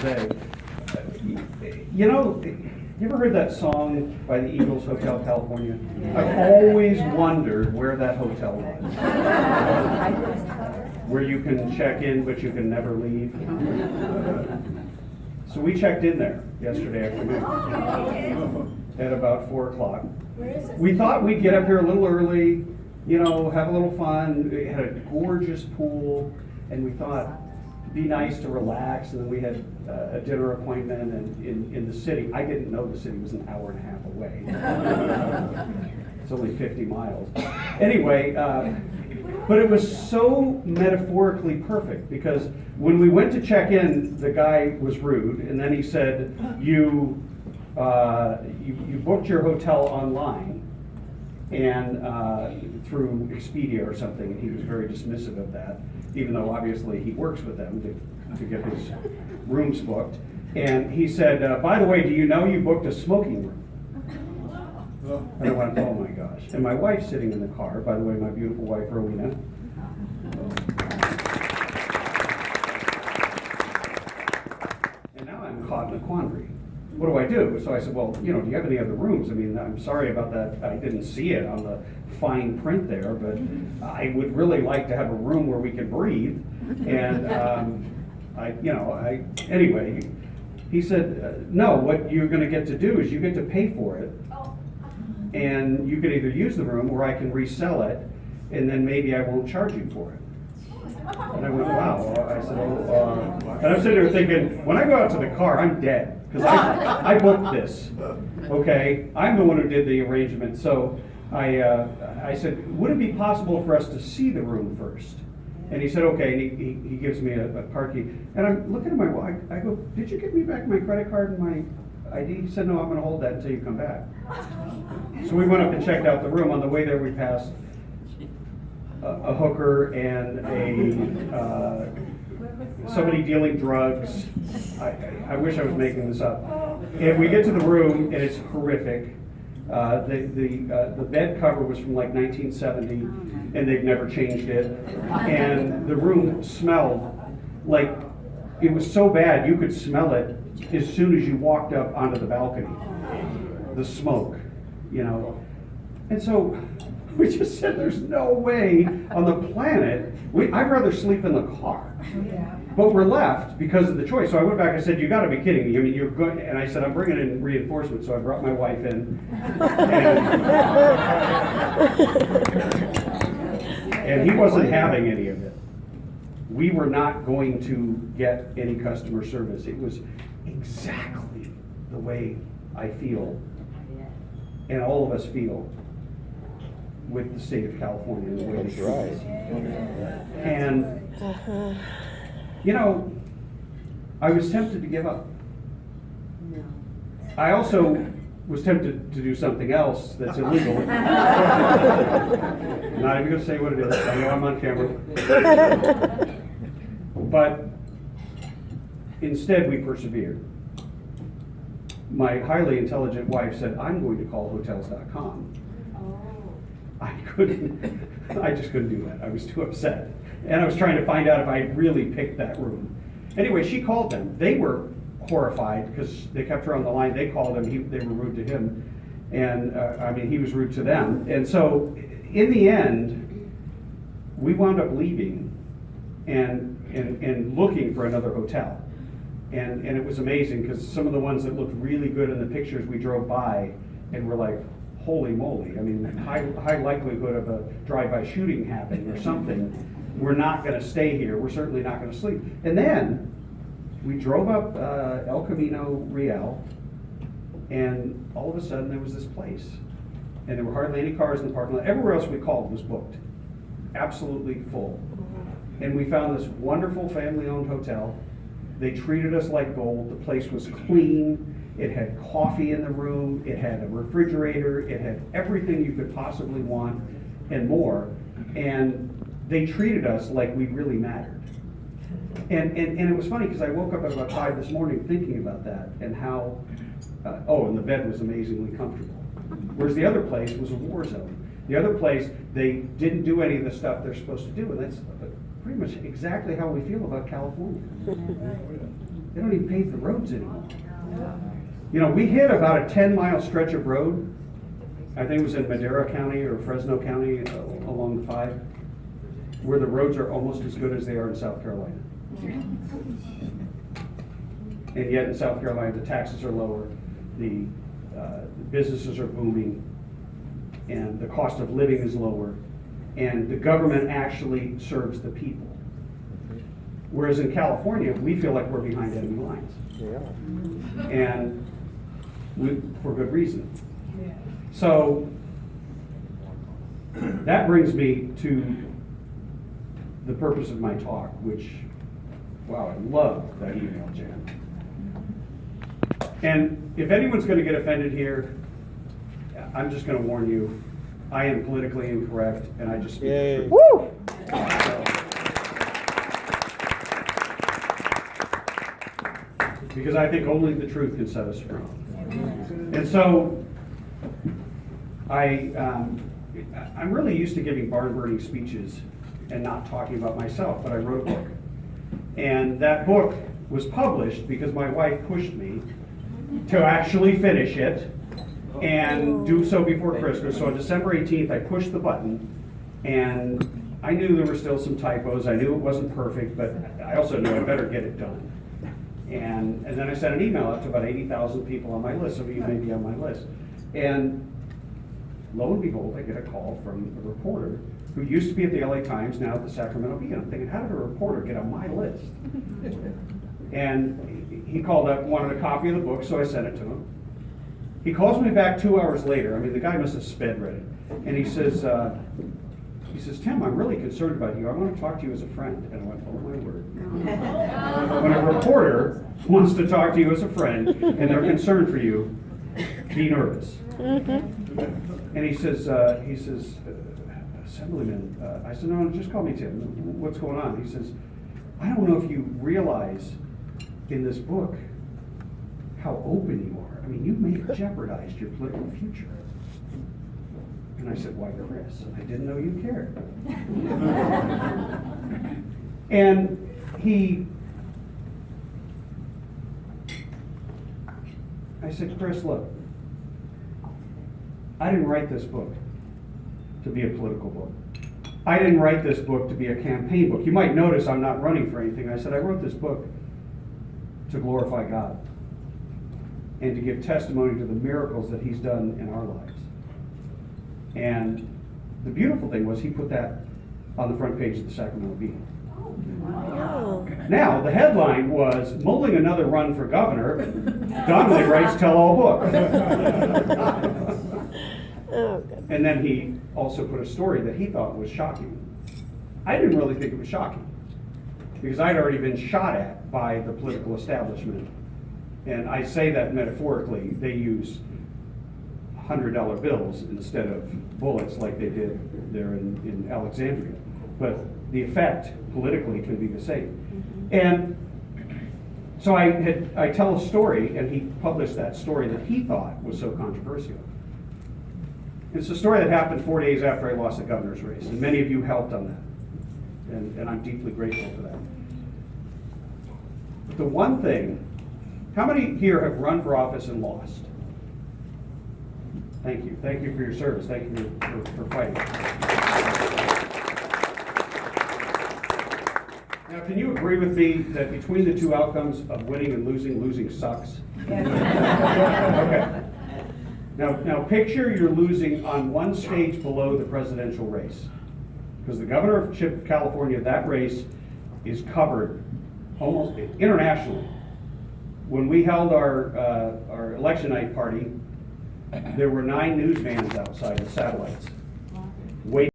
say. You know, you ever heard that song by the Eagles, Hotel California? I've always wondered where that hotel was. Where you can check in, but you can never leave. So we checked in there yesterday afternoon at about 4 o'clock. Where is it? We thought we'd get up here a little early, you know, have a little fun. We had a gorgeous pool, and we thought it'd be nice to relax. And then we had a dinner appointment in the city. I didn't know the city was an hour and a half away. It's only 50 miles. Anyway, but it was so metaphorically perfect because when we went to check in, the guy was rude, and then he said, you booked your hotel online and through Expedia or something, and he was very dismissive of that, even though obviously he works with them to get his rooms booked. And he said, by the way, do you know you booked a smoking room? And I went, oh my gosh. And my wife's sitting in the car, by the way, my beautiful wife, Rowena. And now I'm caught in a quandary. What do I do? So I said, well, you know, do you have any other rooms? I mean, I'm sorry about that. I didn't see it on the fine print there, but I would really like to have a room where we can breathe. And anyway, he said, no, what you're going to get to do is you get to pay for it. And you can either use the room or I can resell it, and then maybe I won't charge you for it. And I went, wow. I said, and I'm sitting there thinking, when I go out to the car, I'm dead. Because I booked this, okay? I'm the one who did the arrangement. So I said, would it be possible for us to see the room first? And he said, okay, and he gives me a car key. And I'm looking at my wife, I go, did you give me back my credit card and my ID? He said, no, I'm gonna hold that until you come back. So we went up and checked out the room. On the way there, we passed a hooker and somebody dealing drugs. I wish I was making this up. And we get to the room, and it's horrific. The bed cover was from like 1970, and they've never changed it. And the room smelled like, it was so bad you could smell it as soon as you walked up onto the balcony. The smoke, you know. And so we just said, there's no way on the planet, I'd rather sleep in the car. But we're left because of the choice. So I went back and said, you gotta be kidding me. I mean, you're good. And I said, I'm bringing in reinforcements. So I brought my wife in. And he wasn't having any of it. We were not going to get any customer service. It was exactly the way I feel, and all of us feel, with the state of California and the way they treat us. And, you know, I was tempted to give up. I also was tempted to do something else that's illegal. I'm not even going to say what it is. I know I'm on camera. But instead, we persevered. My highly intelligent wife said, I'm going to call hotels.com. I just couldn't do that. I was too upset. And I was trying to find out if I really picked that room. Anyway, she called them. They were horrified because they kept her on the line. They called him. They were rude to him. And he was rude to them. And so in the end, we wound up leaving and looking for another hotel. And it was amazing because some of the ones that looked really good in the pictures we drove by and were like, holy moly. I mean, high likelihood of a drive-by shooting happening or something. We're not going to stay here. We're certainly not going to sleep. And then we drove up El Camino Real, and all of a sudden there was this place. And there were hardly any cars in the parking lot. Everywhere else we called was booked. Absolutely full. And we found this wonderful family-owned hotel. They treated us like gold. The place was clean. It had coffee in the room. It had a refrigerator. It had everything you could possibly want and more. And they treated us like we really mattered. And it was funny because I woke up at about 5 this morning thinking about that and how, and the bed was amazingly comfortable. Whereas the other place was a war zone. The other place, they didn't do any of the stuff they're supposed to do. And that's pretty much exactly how we feel about California. They don't even pave the roads anymore. You know, we hit about a 10-mile stretch of road. I think it was in Madera County or Fresno County along the 5, where the roads are almost as good as they are in South Carolina. And yet in South Carolina, the taxes are lower, the businesses are booming, and the cost of living is lower, and the government actually serves the people. Whereas in California, we feel like we're behind enemy lines. Yeah. And for good reason. So that brings me to the purpose of my talk, which, wow, I love that email, Jan. And if anyone's going to get offended here, I'm just going to warn you, I am politically incorrect, and I just speak the truth. Woo! Because I think only the truth can set us free. And so, I'm really used to giving barn-burning speeches and not talking about myself, but I wrote a book. And that book was published because my wife pushed me to actually finish it and do so before Christmas. So on December 18th, I pushed the button, and I knew there were still some typos. I knew it wasn't perfect, but I also knew I better get it done. And then I sent an email out to about 80,000 people on my list. Some of you may be on my list. And lo and behold, I get a call from a reporter who used to be at the LA Times, now at the Sacramento Bee. And I'm thinking, how did a reporter get on my list? And he called up, wanted a copy of the book, so I sent it to him. He calls me back 2 hours later. I mean, the guy must have sped read it. And he says, Tim, I'm really concerned about you. I want to talk to you as a friend. And I went, oh my word. When a reporter wants to talk to you as a friend and they're concerned for you, be nervous. And he says, Assemblyman, I said, no, just call me Tim. What's going on? He says, I don't know if you realize in this book how open you are. I mean, you may have jeopardized your political future. And I said, why, Chris? I didn't know you cared. And I said, Chris, look, I didn't write this book to be a political book. I didn't write this book to be a campaign book. You might notice I'm not running for anything. I said, I wrote this book to glorify God and to give testimony to the miracles that He's done in our lives. And the beautiful thing was he put that on the front page of the Sacramento Bee. Wow. Now, the headline was, Mulling Another Run for Governor, Donnelly Writes Tell-All Book. Oh, good. And then he also put a story that he thought was shocking. I didn't really think it was shocking, because I'd already been shot at by the political establishment. And I say that metaphorically. They use $100 bills instead of bullets like they did there in Alexandria. But the effect politically can be the same. And so I tell a story, and he published that story that he thought was so controversial. It's a story that happened 4 days after I lost the governor's race, and many of you helped on that. And I'm deeply grateful for that. But the one thing, how many here have run for office and lost? Thank you. Thank you for your service. Thank you for fighting. Now, can you agree with me that between the two outcomes of winning and losing, losing sucks? Okay. Now picture you're losing on one stage below the presidential race. Because the governorship of California, that race is covered almost internationally. When we held our election night party, there were 9 news vans outside the satellites, waiting